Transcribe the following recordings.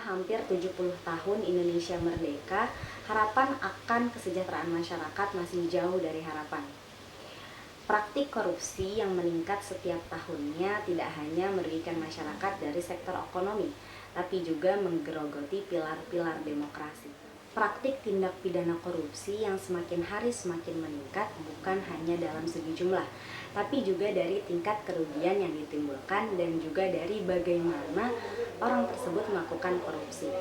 hampir 70 tahun Indonesia merdeka, harapan akan kesejahteraan masyarakat masih jauh dari harapan. Praktik korupsi yang meningkat setiap tahunnya tidak hanya merugikan masyarakat dari sektor ekonomi, tapi juga menggerogoti pilar-pilar demokrasi. Praktik tindak pidana korupsi yang semakin hari semakin meningkat bukan hanya dalam segi jumlah, tapi juga dari tingkat kerugian yang ditimbulkan dan juga dari bagaimana orang tersebut melakukan korupsi.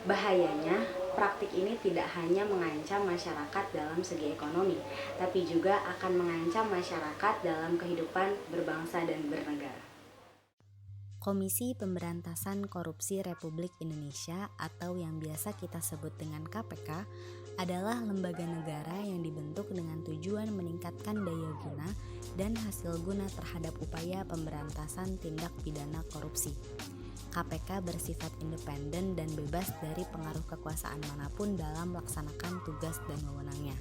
Bahayanya, praktik ini tidak hanya mengancam masyarakat dalam segi ekonomi, tapi juga akan mengancam masyarakat dalam kehidupan berbangsa dan bernegara. Komisi Pemberantasan Korupsi Republik Indonesia atau yang biasa kita sebut dengan KPK adalah lembaga negara yang dibentuk dengan tujuan meningkatkan daya guna dan hasil guna terhadap upaya pemberantasan tindak pidana korupsi. KPK bersifat independen dan bebas dari pengaruh kekuasaan manapun dalam melaksanakan tugas dan wewenangnya.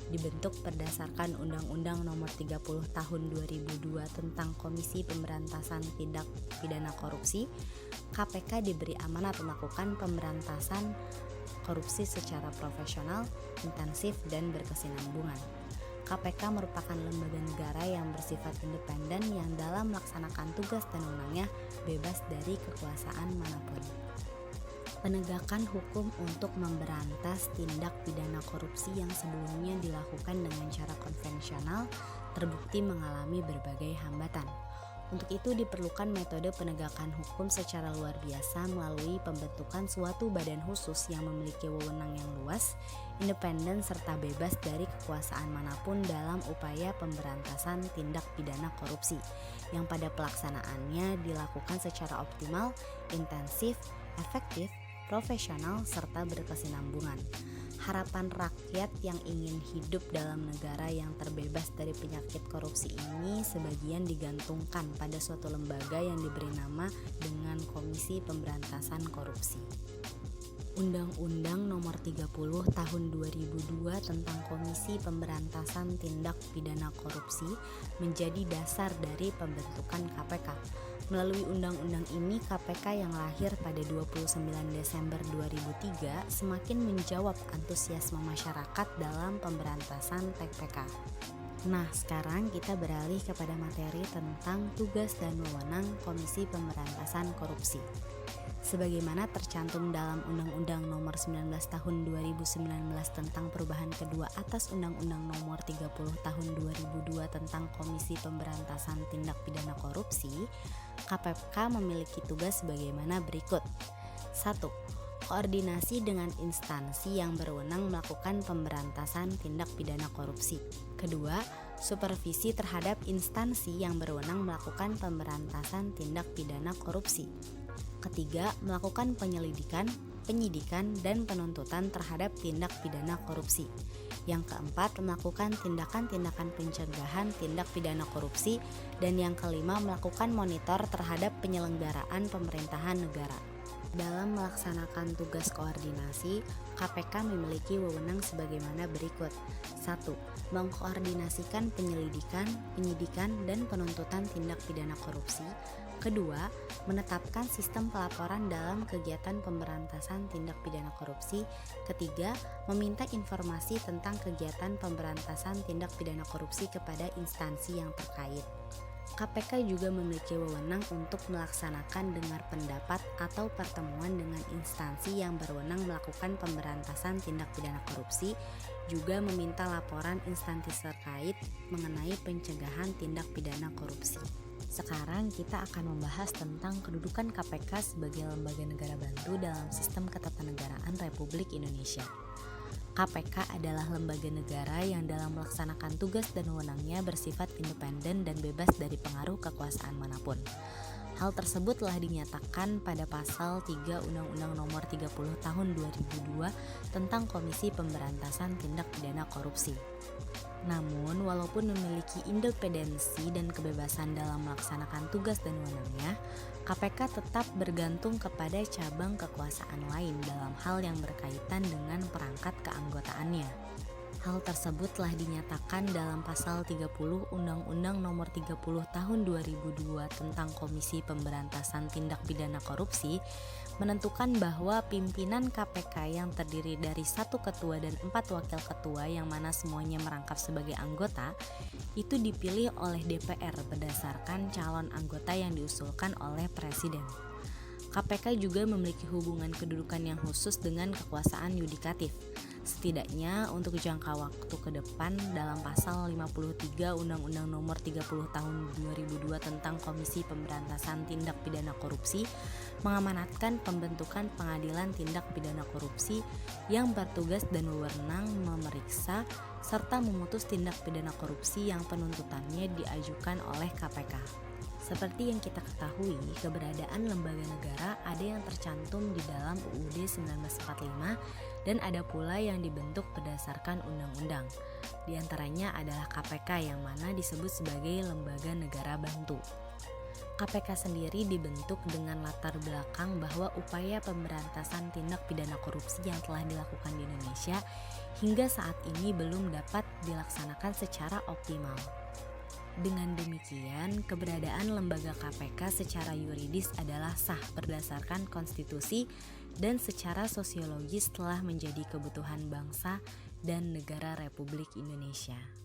Dibentuk berdasarkan Undang-Undang Nomor 30 Tahun 2002 tentang Komisi Pemberantasan Tindak Pidana Korupsi, KPK diberi amanat melakukan pemberantasan korupsi secara profesional, intensif, dan berkesinambungan. KPK merupakan lembaga negara yang bersifat independen yang dalam melaksanakan tugas dan wewenangnya bebas dari kekuasaan manapun. Penegakan hukum untuk memberantas tindak pidana korupsi yang sebelumnya dilakukan dengan cara konvensional terbukti mengalami berbagai hambatan. Untuk itu diperlukan metode penegakan hukum secara luar biasa melalui pembentukan suatu badan khusus yang memiliki wewenang yang luas, independen serta bebas dari kekuasaan manapun dalam upaya pemberantasan tindak pidana korupsi yang pada pelaksanaannya dilakukan secara optimal, intensif, efektif, profesional, serta berkesinambungan. Harapan rakyat yang ingin hidup dalam negara yang terbebas dari penyakit korupsi ini sebagian digantungkan pada suatu lembaga yang diberi nama dengan Komisi Pemberantasan Korupsi. Undang-Undang Nomor 30 Tahun 2002 tentang Komisi Pemberantasan Tindak Pidana Korupsi menjadi dasar dari pembentukan KPK. Melalui undang-undang ini, KPK yang lahir pada 29 Desember 2003 semakin menjawab antusiasme masyarakat dalam pemberantasan TPK. Nah, sekarang kita beralih kepada materi tentang tugas dan wewenang Komisi Pemberantasan Korupsi. Sebagaimana tercantum dalam Undang-Undang Nomor 19 Tahun 2019 tentang perubahan kedua atas Undang-Undang Nomor 30 Tahun 2002 tentang Komisi Pemberantasan Tindak Pidana Korupsi, KPK memiliki tugas sebagaimana berikut. 1. Koordinasi dengan instansi yang berwenang melakukan pemberantasan tindak pidana korupsi. Kedua, supervisi terhadap instansi yang berwenang melakukan pemberantasan tindak pidana korupsi. Ketiga, melakukan penyelidikan, penyidikan, dan penuntutan terhadap tindak pidana korupsi. Yang keempat, melakukan tindakan-tindakan pencegahan tindak pidana korupsi. Dan yang kelima, melakukan monitor terhadap penyelenggaraan pemerintahan negara. Dalam melaksanakan tugas koordinasi, KPK memiliki wewenang sebagaimana berikut. 1. Mengkoordinasikan penyelidikan, penyidikan, dan penuntutan tindak pidana korupsi. Kedua, menetapkan sistem pelaporan dalam kegiatan pemberantasan tindak pidana korupsi. Ketiga, meminta informasi tentang kegiatan pemberantasan tindak pidana korupsi kepada instansi yang terkait. KPK juga memiliki wewenang untuk melaksanakan dengar pendapat atau pertemuan dengan instansi yang berwenang melakukan pemberantasan tindak pidana korupsi, juga meminta laporan instansi terkait mengenai pencegahan tindak pidana korupsi. Sekarang kita akan membahas tentang kedudukan KPK sebagai lembaga negara bantu dalam sistem ketatanegaraan Republik Indonesia. KPK adalah lembaga negara yang dalam melaksanakan tugas dan wewenangnya bersifat independen dan bebas dari pengaruh kekuasaan manapun. Hal tersebut telah dinyatakan pada pasal 3 Undang-Undang Nomor 30 Tahun 2002 tentang Komisi Pemberantasan Tindak Pidana Korupsi. Namun, walaupun memiliki independensi dan kebebasan dalam melaksanakan tugas dan wewenangnya, KPK tetap bergantung kepada cabang kekuasaan lain dalam hal yang berkaitan dengan perangkat keanggotaannya. Hal tersebut telah dinyatakan dalam pasal 30 Undang-Undang Nomor 30 Tahun 2002 tentang Komisi Pemberantasan Tindak Pidana Korupsi, menentukan bahwa pimpinan KPK yang terdiri dari 1 ketua dan 4 wakil ketua yang mana semuanya merangkap sebagai anggota, itu dipilih oleh DPR berdasarkan calon anggota yang diusulkan oleh Presiden. KPK juga memiliki hubungan kedudukan yang khusus dengan kekuasaan yudikatif, setidaknya untuk jangka waktu ke depan dalam pasal 53 Undang-Undang Nomor 30 Tahun 2002 tentang Komisi Pemberantasan Tindak Pidana Korupsi mengamanatkan pembentukan pengadilan tindak pidana korupsi yang bertugas dan wewenang memeriksa serta memutus tindak pidana korupsi yang penuntutannya diajukan oleh KPK. Seperti yang kita ketahui, keberadaan lembaga negara ada yang tercantum di dalam UUD 1945 dan ada pula yang dibentuk berdasarkan undang-undang. Di antaranya adalah KPK yang mana disebut sebagai lembaga negara bantu. KPK sendiri dibentuk dengan latar belakang bahwa upaya pemberantasan tindak pidana korupsi yang telah dilakukan di Indonesia hingga saat ini belum dapat dilaksanakan secara optimal. Dengan demikian, keberadaan lembaga KPK secara yuridis adalah sah berdasarkan konstitusi dan secara sosiologis telah menjadi kebutuhan bangsa dan negara Republik Indonesia.